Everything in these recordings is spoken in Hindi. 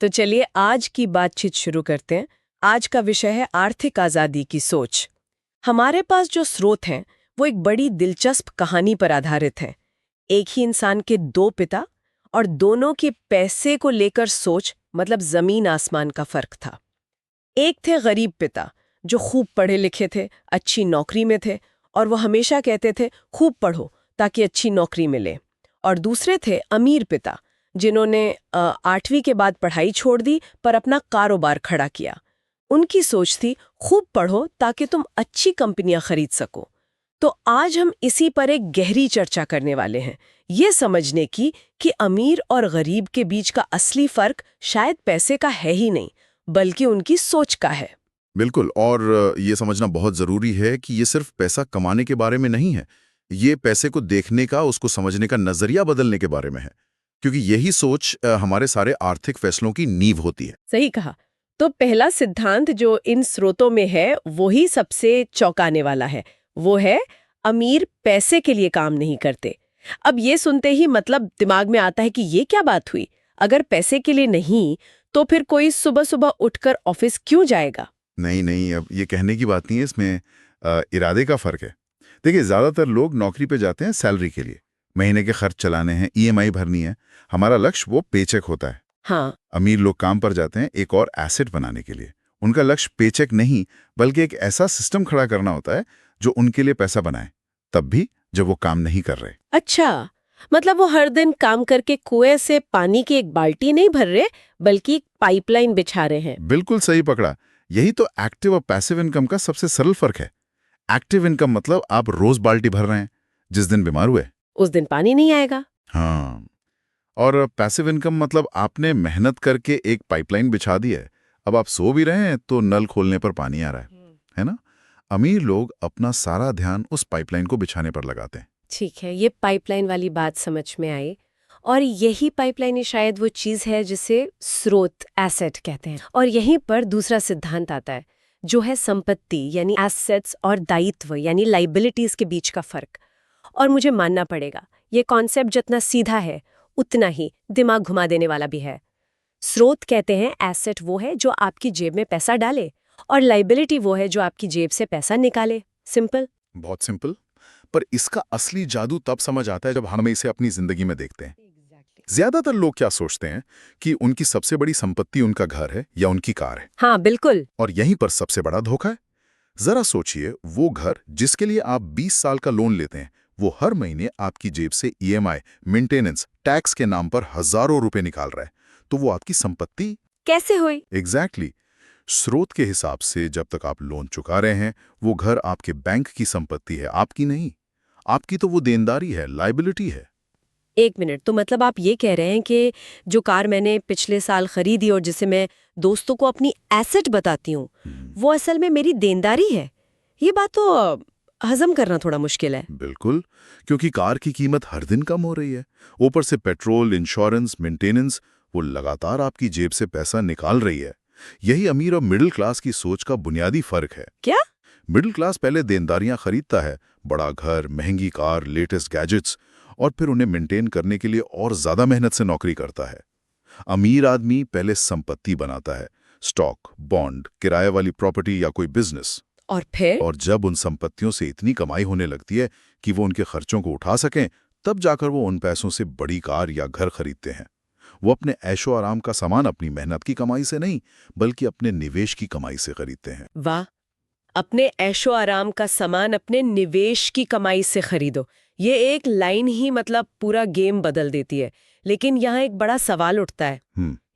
तो चलिए आज की बातचीत शुरू करते हैं। आज का विषय है आर्थिक आजादी की सोच। हमारे पास जो स्रोत हैं वो एक बड़ी दिलचस्प कहानी पर आधारित है। एक ही इंसान के दो पिता और दोनों के पैसे को लेकर सोच मतलब जमीन आसमान का फर्क था। एक थे गरीब पिता जो खूब पढ़े लिखे थे, अच्छी नौकरी में थे और वो हमेशा कहते थे खूब पढ़ो ताकि अच्छी नौकरी मिले। और दूसरे थे अमीर पिता जिन्होंने 8वीं के बाद पढ़ाई छोड़ दी पर अपना कारोबार खड़ा किया। उनकी सोच थी खूब पढ़ो ताकि तुम अच्छी कंपनियां खरीद सको। तो आज हम इसी पर एक गहरी चर्चा करने वाले हैं, ये समझने की कि अमीर और गरीब के बीच का असली फर्क शायद पैसे का है ही नहीं बल्कि उनकी सोच का है। बिल्कुल। और ये समझना बहुत ज़रूरी है कि ये सिर्फ पैसा कमाने के बारे में नहीं है। ये पैसे को देखने का, उसको समझने का नज़रिया बदलने के बारे में है। क्योंकि यही सोच हमारे सारे आर्थिक फैसलों की नींव होती है। सही कहा। तो पहला सिद्धांत जो इन स्रोतों में है वही सबसे चौंकाने वाला है। वो है अमीर पैसे के लिए काम नहीं करते। अब ये सुनते ही मतलब दिमाग में आता है कि ये क्या बात हुई? अगर पैसे के लिए नहीं तो फिर कोई सुबह सुबह उठकर ऑफिस क्यों जाएगा? नहीं नहीं, अब ये कहने की बात नहीं है, इसमें इरादे का फ़र्क है। देखिए, ज़्यादातर लोग नौकरी पे जाते हैं सैलरी के लिए। महीने के खर्च चलाने हैं, ईएमआई भरनी है। हमारा लक्ष्य वो पेचेक होता है। हाँ, अमीर लोग काम पर जाते हैं एक और एसेट बनाने के लिए। उनका लक्ष्य पेचेक नहीं बल्कि एक ऐसा सिस्टम खड़ा करना होता है जो उनके लिए पैसा बनाए, तब भी जब वो काम नहीं कर रहे। अच्छा, मतलब वो हर दिन काम करके कुएं से पानी की एक बाल्टी नहीं भर रहे बल्कि एक पाइपलाइन बिछा रहे हैं। बिल्कुल सही पकड़ा। यही तो एक्टिव और पैसिव इनकम का सबसे सरल फर्क है। एक्टिव इनकम मतलब आप रोज बाल्टी भर रहे हैं, जिस दिन बीमार हुए। उस दिन पानी नहीं आएगा। हाँ। और पैसिव इनकम मतलब आपने मेहनत करके एक पाइपलाइन बिछा दी है, अब आप सो भी रहे हैं तो नल खोलने पर पानी आ रहा है ना? अमीर लोग अपना सारा ध्यान उस पाइपलाइन को बिछाने पर लगाते हैं। ठीक है, ये पाइपलाइन वाली बात समझ में आई। और यही पाइपलाइन शायद वो चीज है जिसे स्रोत एसेट कहते हैं। और यहीं पर दूसरा सिद्धांत आता है जो है संपत्ति यानी एसेट्स और दायित्व यानी लाइबिलिटीज के बीच का फर्क। और मुझे मानना पड़ेगा ये कॉन्सेप्ट जितना सीधा है उतना ही दिमाग घुमा देने वाला भी है। स्रोत कहते हैं एसेट वो है जो आपकी जेब में पैसा डाले और लाइबिलिटी वो है जो आपकी जेब से पैसा निकाले। सिंपल। बहुत सिंपल। पर इसका असली जादू तब समझ आता है जब हम इसे अपनी जिंदगी में देखते हैं। ज्यादातर लोग क्या सोचते हैं कि उनकी सबसे बड़ी संपत्ति उनका घर है या उनकी कार है। हाँ बिल्कुल। और यहीं पर सबसे बड़ा धोखा है। जरा सोचिए, वो घर जिसके लिए आप 20 साल का लोन लेते हैं, वो हर महीने आपकी जेब से ईएमआई, मेंटेनेंस, टैक्स के नाम पर हजारों रुपए निकाल रहा है, तो वो आपकी संपत्ति कैसे हुई? एग्जैक्टली स्रोत के हिसाब से जब तक आप लोन चुका रहे हैं, वो घर आपके बैंक की संपत्ति है, आपकी नहीं। आपकी तो वो देनदारी है, लाइबिलिटी है। एक मिनट, तो मतलब आप ये कह रहे हैं कि जो कार मैंने पिछले साल खरीदी और जिसे मैं दोस्तों को अपनी एसेट बताती हूँ वो असल में मेरी देनदारी है? ये बात तो हजम करना थोड़ा मुश्किल है। बिल्कुल, क्योंकि कार की कीमत हर दिन कम हो रही है। ऊपर से पेट्रोल, इंश्योरेंस, मेंटेनेंस, वो लगातार आपकी जेब से पैसा निकाल रही है। यही अमीर और मिडिल क्लास की सोच का बुनियादी फर्क है। क्या? मिडिल क्लास पहले देनदारियां खरीदता है, बड़ा घर, महंगी कार, लेटेस्ट गैजेट्स, और फिर उन्हें मेंटेन करने के लिए और ज्यादा मेहनत से नौकरी करता है। अमीर आदमी पहले संपत्ति बनाता है, स्टॉक, बॉन्ड, किराए वाली प्रॉपर्टी या कोई बिजनेस। और फिर? और जब उन संपत्तियों से इतनी कमाई होने लगती है कि वो उनके खर्चों को उठा सकें, तब जाकर वो उन पैसों से बड़ी कार या घर खरीदते हैं। वो अपने ऐशो आराम का सामान अपनी मेहनत की कमाई से नहीं बल्कि अपने निवेश की कमाई से खरीदते हैं। वाह, अपने ऐशो आराम का सामान अपने निवेश की कमाई से खरीदो, ये एक लाइन ही मतलब पूरा गेम बदल देती है। लेकिन यहाँ एक बड़ा सवाल उठता है,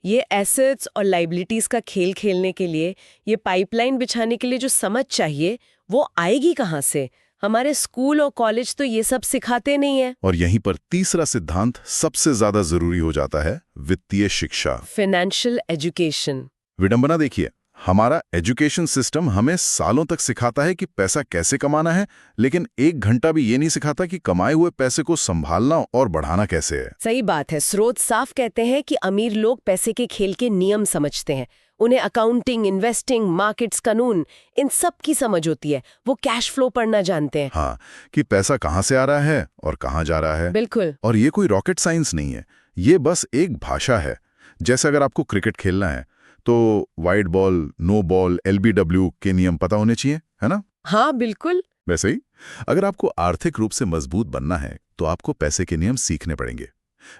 ये एसेट्स और लाइबिलिटीज का खेल खेलने के लिए, ये पाइपलाइन बिछाने के लिए जो समझ चाहिए वो आएगी कहाँ से? हमारे स्कूल और कॉलेज तो ये सब सिखाते नहीं है। और यहीं पर तीसरा सिद्धांत सबसे ज्यादा जरूरी हो जाता है, वित्तीय शिक्षा, फाइनेंशियल एजुकेशन। विडंबना देखिए, हमारा एजुकेशन सिस्टम हमें सालों तक सिखाता है कि पैसा कैसे कमाना है, लेकिन 1 घंटा भी ये नहीं सिखाता कि कमाए हुए पैसे को संभालना और बढ़ाना कैसे है। सही बात है। स्रोत साफ कहते हैं कि अमीर लोग पैसे के खेल के नियम समझते हैं। उन्हें अकाउंटिंग, इन्वेस्टिंग, मार्केट्स, कानून, इन सब की समझ होती है। वो कैश फ्लो पढ़ना जानते हैं। हाँ, कि पैसा कहाँ से आ रहा है और कहाँ जा रहा है। बिल्कुल। और ये कोई रॉकेट साइंस नहीं है, ये बस एक भाषा है जैसे अगर आपको क्रिकेट खेलना है तो wide ball, no ball, LBW के नियम पता होने चाहिए, है ना? हाँ बिल्कुल। वैसे ही अगर आपको आर्थिक रूप से मजबूत बनना है तो आपको पैसे के नियम सीखने पड़ेंगे।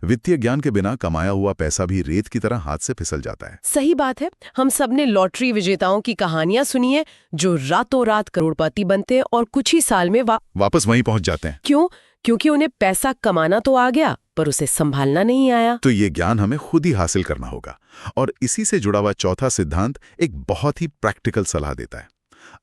वित्तीय ज्ञान के बिना कमाया हुआ पैसा भी रेत की तरह हाथ से फिसल जाता है। सही बात है। हम सबने लॉटरी विजेताओं की कहानियां सुनी है जो रातों रात करोड़पति बनते हैं और कुछ ही साल में वापस वहीं पहुंच जाते हैं। क्यों? क्योंकि उन्हें पैसा कमाना तो आ गया पर उसे संभालना नहीं आया। तो ये ज्ञान हमें खुद ही हासिल करना होगा। और इसी से जुड़ा हुआ चौथा सिद्धांत एक बहुत ही प्रैक्टिकल सलाह देता है।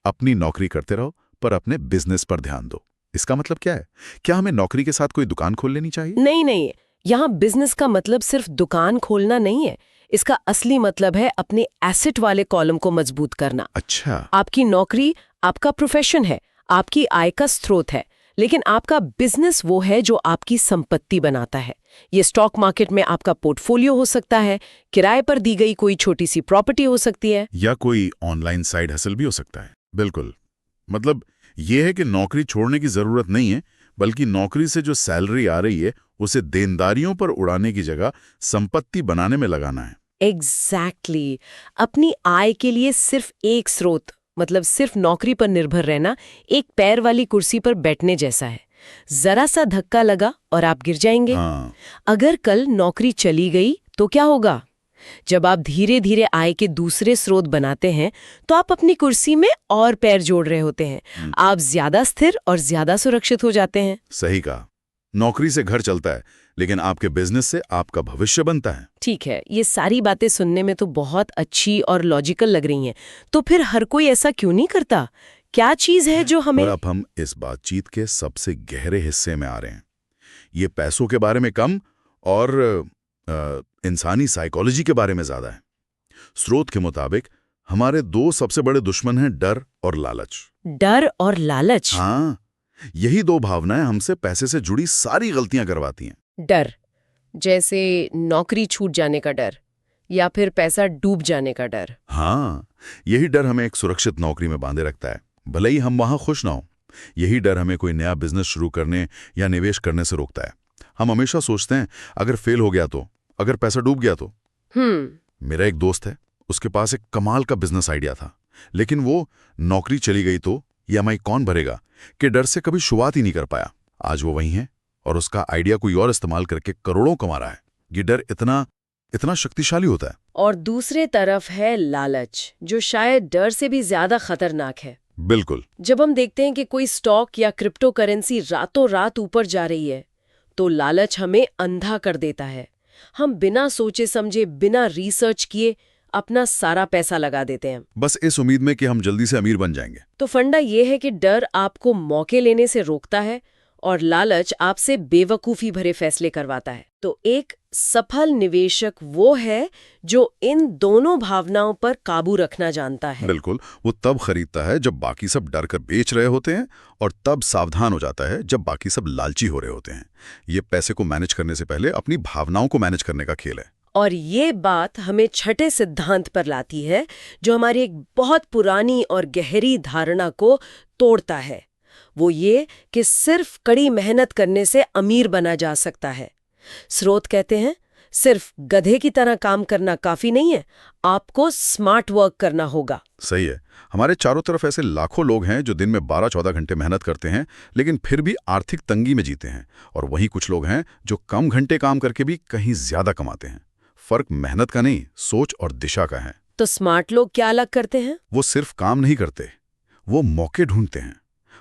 अपनी नौकरी करते रहो पर अपने बिजनेस पर ध्यान दो। इसका मतलब क्या है? क्या हमें नौकरी के साथ कोई दुकान खोल लेनी चाहिए? नहीं नहीं, यहाँ बिजनेस का मतलब सिर्फ दुकान खोलना नहीं है। इसका असली मतलब है अपने एसेट वाले कॉलम को मजबूत करना। अच्छा। आपकी नौकरी आपका प्रोफेशन है, आपकी आय का स्रोत है, लेकिन आपका बिजनेस वो है जो आपकी संपत्ति बनाता है। ये स्टॉक मार्केट में आपका पोर्टफोलियो हो सकता है, किराए पर दी गई कोई छोटी सी प्रॉपर्टी हो सकती है, या कोई ऑनलाइन साइड हसल भी हो सकता है। बिल्कुल। मतलब ये है कि नौकरी छोड़ने की जरूरत नहीं है, बल्कि नौकरी से जो सैलरी आ रही है उसे देनदारियों पर उड़ाने की जगह संपत्ति बनाने में लगाना है। एग्जैक्टली। अपनी आय के लिए सिर्फ एक स्रोत, मतलब सिर्फ नौकरी पर निर्भर रहना एक पैर वाली कुर्सी पर बैठने जैसा है। जरा सा धक्का लगा और आप गिर जाएंगे। हाँ। अगर कल नौकरी चली गई तो क्या होगा? जब आप धीरे धीरे आय के दूसरे स्रोत बनाते हैं तो आप अपनी कुर्सी में और पैर जोड़ रहे होते हैं। आप ज्यादा स्थिर और ज्यादा सुरक्षित हो जाते हैं। सही कहा। नौकरी से घर चलता है, लेकिन आपके बिजनेस से आपका भविष्य बनता है। ठीक है, ये सारी बातें सुनने में तो बहुत अच्छी और लॉजिकल लग रही हैं। तो फिर हर कोई ऐसा क्यों नहीं करता? क्या चीज है जो हमें... और अब हम इस बातचीत के सबसे गहरे हिस्से में आ रहे हैं। ये पैसों के बारे में कम और इंसानी साइकोलॉजी के बारे में ज्यादा है। स्रोत के मुताबिक हमारे दो सबसे बड़े दुश्मन हैं डर और लालच। डर और लालच? हाँ, यही दो भावनाएं हमसे पैसे से जुड़ी सारी गलतियां करवाती हैं। डर, जैसे नौकरी छूट जाने का डर या फिर पैसा डूब जाने का डर। हाँ, यही डर हमें एक सुरक्षित नौकरी में बांधे रखता है, भले ही हम वहां खुश ना हो। यही डर हमें कोई नया बिजनेस शुरू करने या निवेश करने से रोकता है। हम हमेशा सोचते हैं अगर फेल हो गया तो, अगर पैसा डूब गया तो। मेरा एक दोस्त है, उसके पास एक कमाल का बिजनेस आइडिया था, लेकिन वो नौकरी चली गई तो ईएमआई कौन भरेगा के डर से कभी शुरुआत ही नहीं कर पाया। आज वो वहीं है और उसका आइडिया कोई और इस्तेमाल करके करोड़ों कमा रहा है। ये डर इतना शक्तिशाली होता है। और दूसरे तरफ है लालच, जो शायद डर से भी ज्यादा खतरनाक है। बिल्कुल। जब हम देखते हैं कि कोई स्टॉक या क्रिप्टो करेंसी रातों रात ऊपर जा रही है तो लालच हमें अंधा कर देता है। हम बिना सोचे समझे, बिना रिसर्च किए अपना सारा पैसा लगा देते हैं, बस इस उम्मीद में कि हम जल्दी से अमीर बन जाएंगे। तो फंडा ये है कि डर आपको मौके लेने से रोकता है और लालच आपसे बेवकूफ़ी भरे फैसले करवाता है। तो एक सफल निवेशक वो है जो इन दोनों भावनाओं पर काबू रखना जानता है। बिल्कुल। वो तब खरीदता है जब बाकी सब डर कर बेच रहे होते हैं, और तब सावधान हो जाता है जब बाकी सब लालची हो रहे होते हैं। ये पैसे को मैनेज करने से पहले अपनी भावनाओं को मैनेज करने का खेल है। और ये बात हमें छठे सिद्धांत पर लाती है, जो हमारी एक बहुत पुरानी और गहरी धारणा को तोड़ता है। वो ये कि सिर्फ कड़ी मेहनत करने से अमीर बना जा सकता है। स्रोत कहते हैं सिर्फ गधे की तरह काम करना काफी नहीं है, आपको स्मार्ट वर्क करना होगा। सही है। हमारे चारों तरफ ऐसे लाखों लोग हैं जो दिन में 12-14 घंटे मेहनत करते हैं, लेकिन फिर भी आर्थिक तंगी में जीते हैं। और वहीं कुछ लोग हैं जो कम घंटे काम करके भी कहीं ज्यादा कमाते हैं। फर्क मेहनत का नहीं, सोच और दिशा का है। तो स्मार्ट लोग क्या अलग करते हैं? वो सिर्फ काम नहीं करते, वो मौके ढूंढते हैं।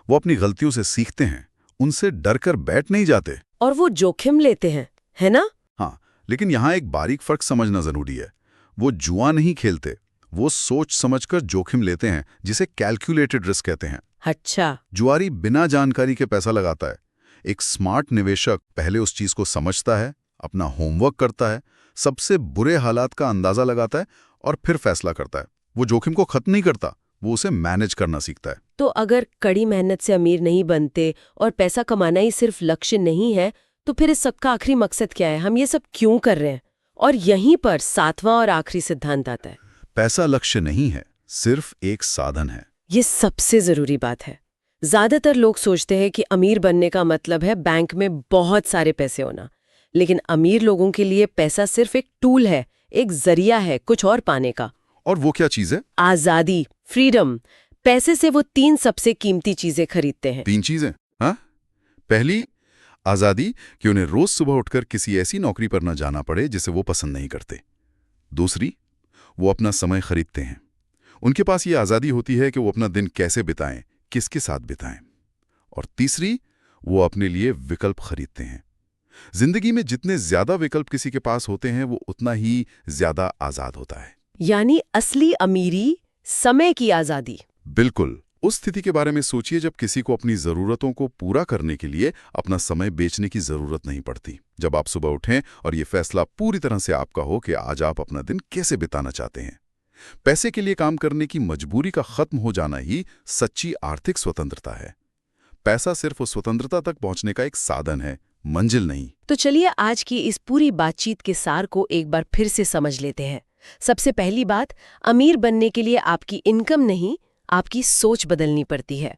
वो अपनी गलतियों से सीखते हैं, उनसे डर कर बैठ नहीं जाते। और वो जोखिम लेते हैं, है ना? हाँ, लेकिन यहाँ एक बारीक फर्क समझना जरूरी है। वो जुआ नहीं खेलते, वो सोच समझकर जोखिम लेते हैं, जिसे कैलकुलेटेड रिस्क कहते हैं। अच्छा। जुआरी बिना जानकारी के पैसा लगाता है। एक स्मार्ट निवेशक पहले उस चीज को समझता है, अपना होमवर्क करता है, सबसे बुरे हालात का अंदाजा लगाता है और फिर फैसला करता है। वो जोखिम को खत्म नहीं करता, वो उसे मैनेज करना सीखता है। तो अगर कड़ी मेहनत से अमीर नहीं बनते और पैसा कमाना ही सिर्फ लक्ष्य नहीं है, तो फिर इस सबका आखिरी मकसद क्या है? हम ये सब क्यों कर रहे हैं? और यहीं पर सातवां और आखिरी सिद्धांत आता है। पैसा लक्ष्य नहीं है, सिर्फ एक साधन है। ये सबसे जरूरी बात है। ज्यादातर लोग सोचते हैं कि अमीर बनने का मतलब है बैंक में बहुत सारे पैसे होना, लेकिन अमीर लोगों के लिए पैसा सिर्फ एक टूल है, एक जरिया है कुछ और पाने का। और वो क्या चीज़ है? आजादी, फ्रीडम। पैसे से वो 3 सबसे कीमती चीजें खरीदते हैं। 3 चीज़ें? हाँ? पहली, आज़ादी कि उन्हें रोज सुबह उठकर किसी ऐसी नौकरी पर न जाना पड़े जिसे वो पसंद नहीं करते। दूसरी, वो अपना समय खरीदते हैं। उनके पास ये आज़ादी होती है कि वो अपना दिन कैसे बिताएं, किसके साथ बिताएं। और तीसरी, वो अपने लिए विकल्प खरीदते हैं। जिंदगी में जितने ज्यादा विकल्प किसी के पास होते हैं वो उतना ही ज्यादा आजाद होता है। यानी असली अमीरी समय की आजादी। बिल्कुल। उस स्थिति के बारे में सोचिए जब किसी को अपनी जरूरतों को पूरा करने के लिए अपना समय बेचने की जरूरत नहीं पड़ती। जब आप सुबह उठें और ये फैसला पूरी तरह से आपका हो कि आज आप अपना दिन कैसे बिताना चाहते हैं। पैसे के लिए काम करने की मजबूरी का खत्म हो जाना ही सच्ची आर्थिक स्वतंत्रता है। पैसा सिर्फ उस स्वतंत्रता तक पहुंचने का एक साधन है, मंजिल नहीं। तो चलिए आज की इस पूरी बातचीत के सार को एक बार फिर से समझ लेते हैं। सबसे पहली बात, अमीर बनने के लिए आपकी इनकम नहीं, आपकी सोच बदलनी पड़ती है।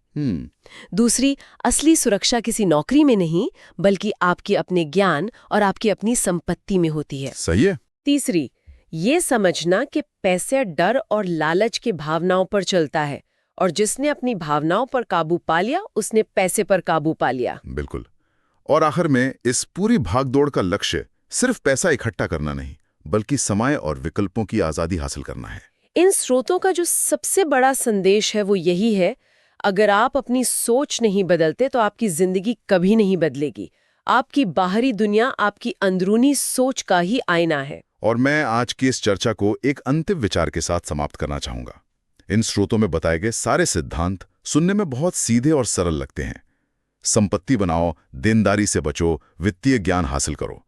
दूसरी, असली सुरक्षा किसी नौकरी में नहीं, बल्कि आपके अपने ज्ञान और आपकी अपनी संपत्ति में होती है। सही है। तीसरी, ये समझना कि पैसे डर और लालच की भावनाओं पर चलता है, और जिसने अपनी भावनाओं पर काबू पा लिया उसने पैसे पर काबू पा लिया। बिल्कुल। और आखिर में इस पूरी भागदौड़ का लक्ष्य सिर्फ पैसा इकट्ठा करना नहीं, बल्कि समय और विकल्पों की आजादी हासिल करना है। इन स्रोतों का जो सबसे बड़ा संदेश है वो यही है, अगर आप अपनी सोच नहीं बदलते तो आपकी जिंदगी कभी नहीं बदलेगी। आपकी बाहरी दुनिया आपकी अंदरूनी सोच का ही आईना है। और मैं आज की इस चर्चा को एक अंतिम विचार के साथ समाप्त करना चाहूंगा। इन स्रोतों में बताए गए सारे सिद्धांत सुनने में बहुत सीधे और सरल लगते हैं। संपत्ति बनाओ, देनदारी से बचो, वित्तीय ज्ञान हासिल करो।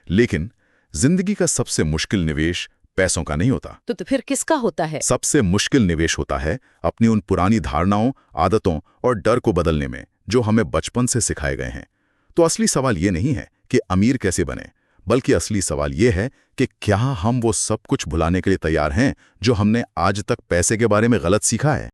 लेकिन जिंदगी का सबसे मुश्किल निवेश पैसों का नहीं होता। तो फिर किसका होता है? सबसे मुश्किल निवेश होता है अपनी उन पुरानी धारणाओं, आदतों और डर को बदलने में जो हमें बचपन से सिखाए गए हैं। तो असली सवाल ये नहीं है कि अमीर कैसे बने, बल्कि असली सवाल ये है कि क्या हम वो सब कुछ भुलाने के लिए तैयार हैं जो हमने आज तक पैसे के बारे में गलत सीखा है।